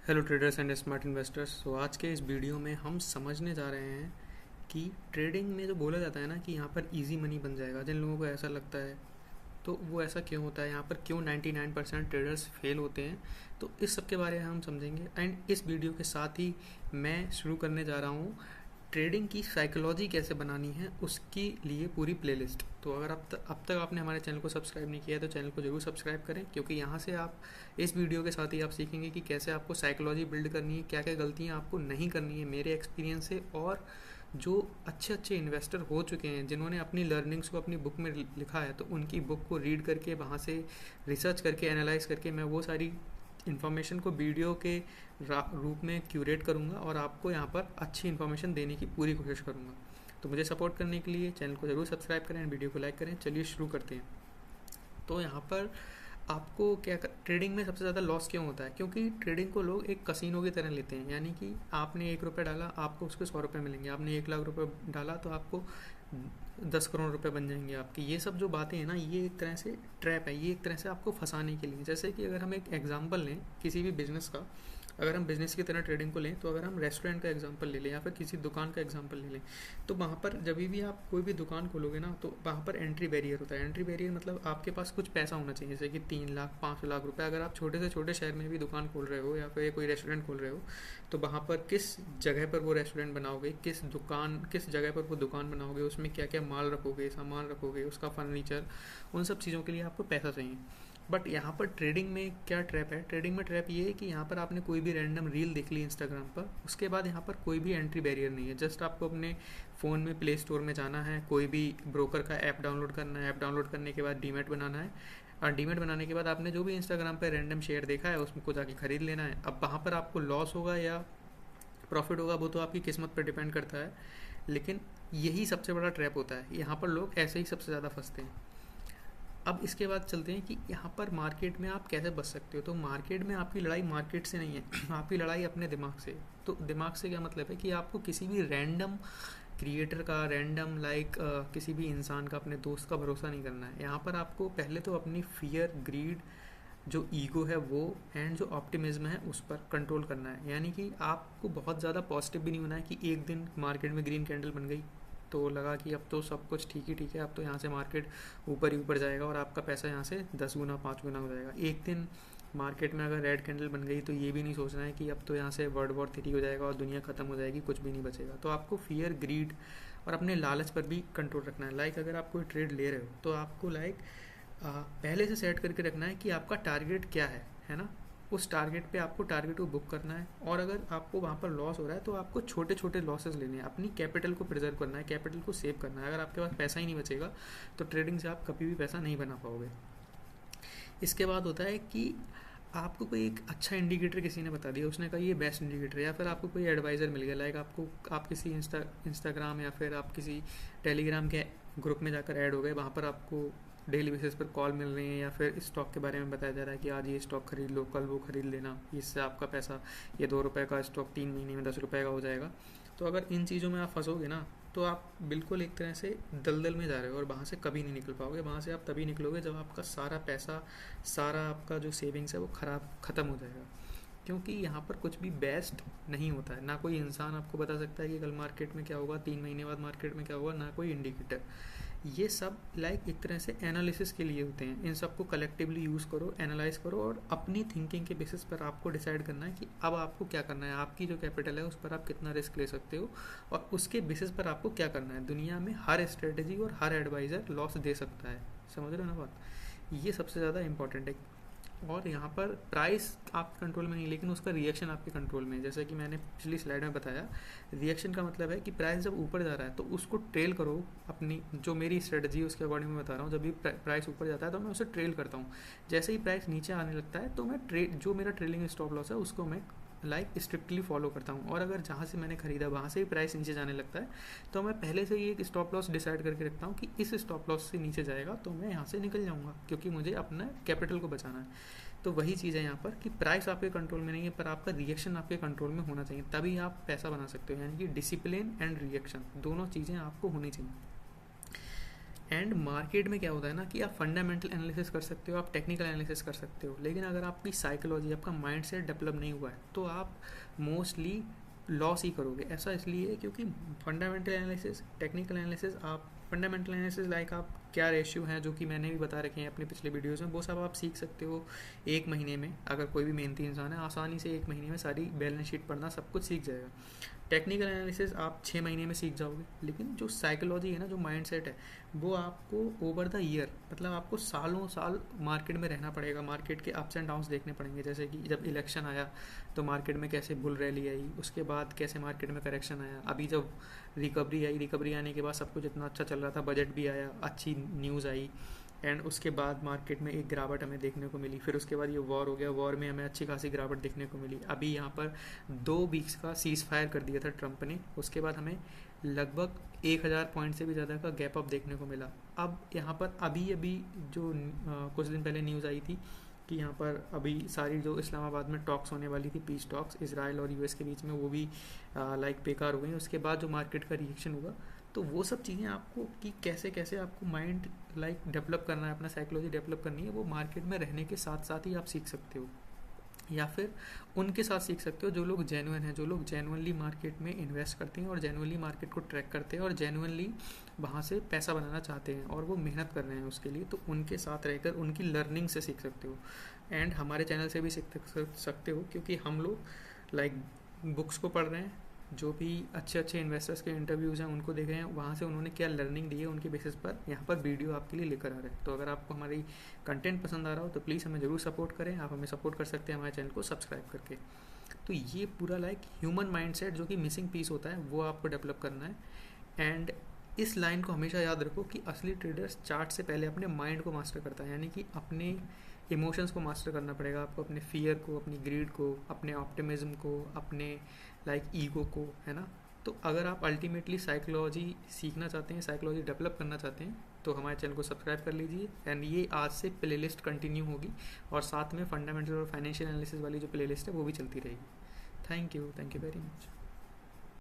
Hello traders and smart investors. तो आज के इस वीडियो में हम समझने जा रहे हैं कि ट्रेडिंग में जो बोला जाता है ना कि यहाँ पर इजी मनी बन जाएगा, जिन लोगों को ऐसा लगता है तो वो ऐसा क्यों होता है, यहाँ पर क्यों 99% ट्रेडर्स फेल होते हैं। तो इस सब के बारे में हम समझेंगे। एंड इस वीडियो के साथ ही मैं शुरू करने जा रहा हूँ ट्रेडिंग की साइकोलॉजी कैसे बनानी है उसके लिए पूरी प्लेलिस्ट। तो अगर अब तक आपने हमारे चैनल को सब्सक्राइब नहीं किया है तो चैनल को जरूर सब्सक्राइब करें, क्योंकि यहाँ से आप इस वीडियो के साथ ही आप सीखेंगे कि कैसे आपको साइकोलॉजी बिल्ड करनी है, क्या क्या गलतियाँ आपको नहीं करनी है मेरे एक्सपीरियंस से। और जो अच्छे अच्छे इन्वेस्टर हो चुके हैं, जिन्होंने अपनी लर्निंग्स को अपनी बुक में लिखा है, तो उनकी बुक को रीड करके वहाँ से रिसर्च करके एनालाइज करके मैं वो सारी इन्फॉर्मेशन को वीडियो के रूप में क्यूरेट करूँगा और आपको यहाँ पर अच्छी इन्फॉर्मेशन देने की पूरी कोशिश करूँगा। तो मुझे सपोर्ट करने के लिए चैनल को ज़रूर सब्सक्राइब करें, वीडियो को लाइक करें। चलिए शुरू करते हैं। तो यहाँ पर आपको ट्रेडिंग में सबसे ज़्यादा लॉस क्यों होता है? क्योंकि ट्रेडिंग को लोग एक कसिनो की तरह लेते हैं, यानी कि आपने 1 रुपये डाला आपको उसके 100 रुपये मिलेंगे, आपने 1 लाख रुपये डाला तो आपको 10 करोड़ रुपये बन जाएंगे आपकी। ये सब जो बातें हैं ना, ये एक तरह से ट्रैप है, ये एक तरह से आपको फंसाने के लिए। जैसे कि अगर हम एक एग्जांपल लें किसी भी बिजनेस का, अगर हम बिजनेस की तरह ट्रेडिंग को लें, तो अगर हम रेस्टोरेंट का एग्जांपल ले लें या फिर किसी दुकान का एग्जांपल ले लें, तो वहाँ पर जब भी आप कोई भी दुकान खोलोगे ना, तो वहाँ पर एंट्री बैरियर होता है। एंट्री बैरियर मतलब आपके पास कुछ पैसा होना चाहिए, जैसे कि 3 लाख 5 लाख रुपए। अगर आप छोटे से छोटे शहर में भी दुकान खोल रहे हो या फिर कोई रेस्टोरेंट खोल रहे हो, तो वहाँ पर किस जगह पर वो रेस्टोरेंट बनाओगे, किस जगह पर वो दुकान बनाओगे, उसमें क्या क्या माल रखोगे, सामान रखोगे, उसका फर्नीचर, उन सब चीज़ों के लिए आपको पैसा चाहिए। बट यहाँ पर ट्रेडिंग में क्या ट्रैप है? ट्रेडिंग में ट्रैप ये है कि यहाँ पर आपने कोई भी रैंडम रील देख ली इंस्टाग्राम पर, उसके बाद यहाँ पर कोई भी एंट्री बैरियर नहीं है। जस्ट आपको अपने फ़ोन में प्ले स्टोर में जाना है, कोई भी ब्रोकर का ऐप डाउनलोड करना है, ऐप डाउनलोड करने के बाद डीमैट बनाना है, और डीमैट बनाने के बाद आपने जो भी इंस्टाग्राम पर रैंडम शेयर देखा है उसमें को जाके ख़रीद लेना है। अब वहाँ पर आपको लॉस होगा या प्रॉफिट होगा वो तो आपकी किस्मत पर डिपेंड करता है, लेकिन यही सबसे बड़ा ट्रैप होता है। यहाँ पर लोग ऐसे ही सबसे ज़्यादा फंसते हैं। अब इसके बाद चलते हैं कि यहाँ पर मार्केट में आप कैसे बच सकते हो। तो मार्केट में आपकी लड़ाई मार्केट से नहीं है आपकी लड़ाई अपने दिमाग से। तो दिमाग से क्या मतलब है कि आपको किसी भी रैंडम क्रिएटर का, रैंडम किसी भी इंसान का, अपने दोस्त का भरोसा नहीं करना है। यहाँ पर आपको पहले तो अपनी फियर, ग्रीड, जो ईगो है वो, एंड जो ऑप्टिमिज्म है उस पर कंट्रोल करना है। यानी कि आपको बहुत ज़्यादा पॉजिटिव भी नहीं होना है कि एक दिन मार्केट में ग्रीन कैंडल बन गई तो लगा कि अब तो सब कुछ ठीक ही ठीक है, अब तो यहाँ से मार्केट ऊपर ही ऊपर जाएगा और आपका पैसा यहाँ से 10 गुना 5 गुना हो जाएगा। एक दिन मार्केट में अगर रेड कैंडल बन गई तो ये भी नहीं सोचना है कि अब तो यहाँ से वर्ल्ड वॉर 3 हो जाएगा और दुनिया ख़त्म हो जाएगी, कुछ भी नहीं बचेगा। तो आपको फियर, ग्रीड और अपने लालच पर भी कंट्रोल रखना है। अगर आप कोई ट्रेड ले रहे हो तो आपको पहले से सेट करके रखना है कि आपका टारगेट क्या है ना। उस टारगेट पे आपको टारगेट को बुक करना है, और अगर आपको वहाँ पर लॉस हो रहा है तो आपको छोटे छोटे लॉसेस लेने हैं। अपनी कैपिटल को प्रिजर्व करना है, कैपिटल को सेव करना है। अगर आपके पास पैसा ही नहीं बचेगा तो ट्रेडिंग से आप कभी भी पैसा नहीं बना पाओगे। इसके बाद होता है कि आपको कोई एक अच्छा इंडिकेटर किसी ने बता दिया, उसने कहा ये बेस्ट इंडिकेटर है, या फिर आपको कोई एडवाइज़र मिल गया, आप किसी इंस्टाग्राम या फिर आप किसी टेलीग्राम के ग्रुप में जाकर ऐड हो गए, वहाँ पर आपको डेली बेसिस पर कॉल मिल रही है या फिर स्टॉक के बारे में बताया जा रहा है कि आज ये स्टॉक खरीद लो, कल वो खरीद लेना, इससे आपका पैसा, ये 2 रुपये का स्टॉक 3 महीने में 10 रुपये का हो जाएगा। तो अगर इन चीज़ों में आप फंसोगे ना, तो आप बिल्कुल एक तरह से दलदल में जा रहे हो और वहाँ से कभी नहीं निकल पाओगे। वहाँ से आप तभी निकलोगे जब आपका सारा पैसा, सारा आपका जो सेविंग्स है वो ख़त्म हो जाएगा। क्योंकि यहाँ पर कुछ भी बेस्ट नहीं होता है। ना कोई इंसान आपको बता सकता है कि कल मार्केट में क्या होगा, 3 महीने बाद मार्केट में क्या होगा, ना कोई इंडिकेटर। ये सब एक तरह से एनालिसिस के लिए होते हैं। इन सब को कलेक्टिवली यूज़ करो, एनालाइज करो, और अपनी थिंकिंग के बेसिस पर आपको डिसाइड करना है कि अब आपको क्या करना है। आपकी जो कैपिटल है उस पर आप कितना रिस्क ले सकते हो, और उसके बेसिस पर आपको क्या करना है। दुनिया में हर स्ट्रेटेजी और हर एडवाइज़र लॉस दे सकता है, समझ रहे हो ना बात। ये सबसे ज़्यादा इंपॉर्टेंट है। और यहाँ पर प्राइस आपके कंट्रोल में नहीं, लेकिन उसका रिएक्शन आपके कंट्रोल में है। जैसे कि मैंने पिछली स्लाइड में बताया, रिएक्शन का मतलब है कि प्राइस जब ऊपर जा रहा है तो उसको ट्रेल करो। अपनी जो मेरी स्ट्रेटजी है उसके अकॉर्डिंग मैं बता रहा हूँ। जब भी प्राइस ऊपर जाता है तो मैं उसे ट्रेल करता हूँ। जैसे ही प्राइस नीचे आने लगता है तो मैं जो मेरा ट्रेलिंग स्टॉप लॉस है उसको मैं स्ट्रिक्टली फॉलो करता हूँ। और अगर जहाँ से मैंने खरीदा वहाँ से ही प्राइस नीचे जाने लगता है तो मैं पहले से ही एक स्टॉप लॉस डिसाइड करके रखता हूँ कि इस स्टॉप लॉस से नीचे जाएगा तो मैं यहाँ से निकल जाऊँगा, क्योंकि मुझे अपना कैपिटल को बचाना है। तो वही चीज़ है यहाँ पर कि प्राइस आपके कंट्रोल में नहीं है, पर आपका रिएक्शन आपके कंट्रोल में होना चाहिए, तभी आप पैसा बना सकते हो। यानी कि डिसिप्लिन एंड रिएक्शन दोनों चीज़ें आपको होनी चाहिए। एंड मार्केट में क्या होता है ना कि आप फंडामेंटल एनालिसिस कर सकते हो, आप टेक्निकल एनालिसिस कर सकते हो, लेकिन अगर आपकी साइकोलॉजी, आपका माइंड सेट डेवलप नहीं हुआ है तो आप मोस्टली लॉस ही करोगे। ऐसा इसलिए क्योंकि फंडामेंटल एनालिसिस, टेक्निकल एनालिसिस, आप फंडामेंटल एनालिसिस लाइक आप क्या रेशियो हैं जो कि मैंने भी बता रखे हैं अपने पिछले वीडियोज़ में, वो सब आप सीख सकते हो एक महीने में। अगर कोई भी मेहनती इंसान है आसानी से एक महीने में सारी बैलेंस शीट पढ़ना सब कुछ सीख जाएगा। टेक्निकल एनालिसिस आप 6 महीने में सीख जाओगे, लेकिन जो साइकोलॉजी है ना, जो माइंड सेट है, वो आपको ओवर द ईयर, मतलब आपको सालों साल मार्केट में रहना पड़ेगा, मार्केट के अप्स एंड डाउन्स देखने पड़ेंगे। जैसे कि जब इलेक्शन आया तो मार्केट में कैसे बुल रैली आई, उसके बाद कैसे मार्केट में करेक्शन आया, अभी जब रिकवरी आई, रिकवरी आने के बाद सब कुछ इतना अच्छा चल रहा था, बजट भी आया, अच्छी न्यूज़ आई, एंड उसके बाद मार्केट में एक गिरावट हमें देखने को मिली। फिर उसके बाद ये वॉर हो गया, वॉर में हमें अच्छी खासी गिरावट देखने को मिली। अभी यहाँ पर 2 वीक्स का सीज़ फायर कर दिया था ट्रंप ने, उसके बाद हमें लगभग 1000 पॉइंट से भी ज़्यादा का गैप अप देखने को मिला। अब यहाँ पर अभी अभी जो कुछ दिन पहले न्यूज़ आई थी कि यहाँ पर अभी सारी जो इस्लामाबाद में टॉक्स होने वाली थी, पीस टॉक्स इसराइल और यूएस के बीच में, वो भी लाइक बेकार हो गई। उसके बाद जो मार्केट का रिएक्शन हुआ, तो वो सब चीज़ें आपको कि कैसे कैसे आपको माइंड लाइक डेवलप करना है, अपना साइकोलॉजी डेवलप करनी है, वो मार्केट में रहने के साथ साथ ही आप सीख सकते हो, या फिर उनके साथ सीख सकते हो जो लोग जेन्युइन हैं, जो लोग जेन्युइनली मार्केट में इन्वेस्ट करते हैं और जेन्युइनली मार्केट को ट्रैक करते हैं और जेन्युइनली वहाँ से पैसा बनाना चाहते हैं और वो मेहनत कर रहे हैं उसके लिए, तो उनके साथ रहकर उनकी लर्निंग से सीख सकते हो। एंड हमारे चैनल से भी सीख सकते हो, क्योंकि हम लोग लाइक बुक्स को पढ़ रहे हैं, जो भी अच्छे अच्छे इन्वेस्टर्स के इंटरव्यूज़ हैं उनको देख रहे हैं, वहाँ से उन्होंने क्या लर्निंग दी है उनके बेसिस पर यहाँ पर वीडियो आपके लिए लेकर आ रहे हैं। तो अगर आपको हमारी कंटेंट पसंद आ रहा हो तो प्लीज़ हमें ज़रूर सपोर्ट करें। आप हमें सपोर्ट कर सकते हैं हमारे चैनल को सब्सक्राइब करके। तो ये पूरा लाइक ह्यूमन माइंडसेट जो कि मिसिंग पीस होता है, वो आपको डेवलप करना है। एंड इस लाइन को हमेशा याद रखो कि असली ट्रेडर्स चार्ट से पहले अपने माइंड को मास्टर करता है, यानी कि अपने इमोशंस को मास्टर करना पड़ेगा आपको, अपने फियर को, अपनी ग्रीड को, अपने ऑप्टिमिज्म को, अपने लाइक ईगो को, है ना। तो अगर आप अल्टीमेटली साइकोलॉजी सीखना चाहते हैं, साइकोलॉजी डेवलप करना चाहते हैं, तो हमारे चैनल को सब्सक्राइब कर लीजिए। एंड ये आज से प्लेलिस्ट कंटिन्यू होगी और साथ में फंडामेंटल और फाइनेंशियल एनालिसिस वाली जो प्लेलिस्ट है वो भी चलती रहेगी। Thank you very much.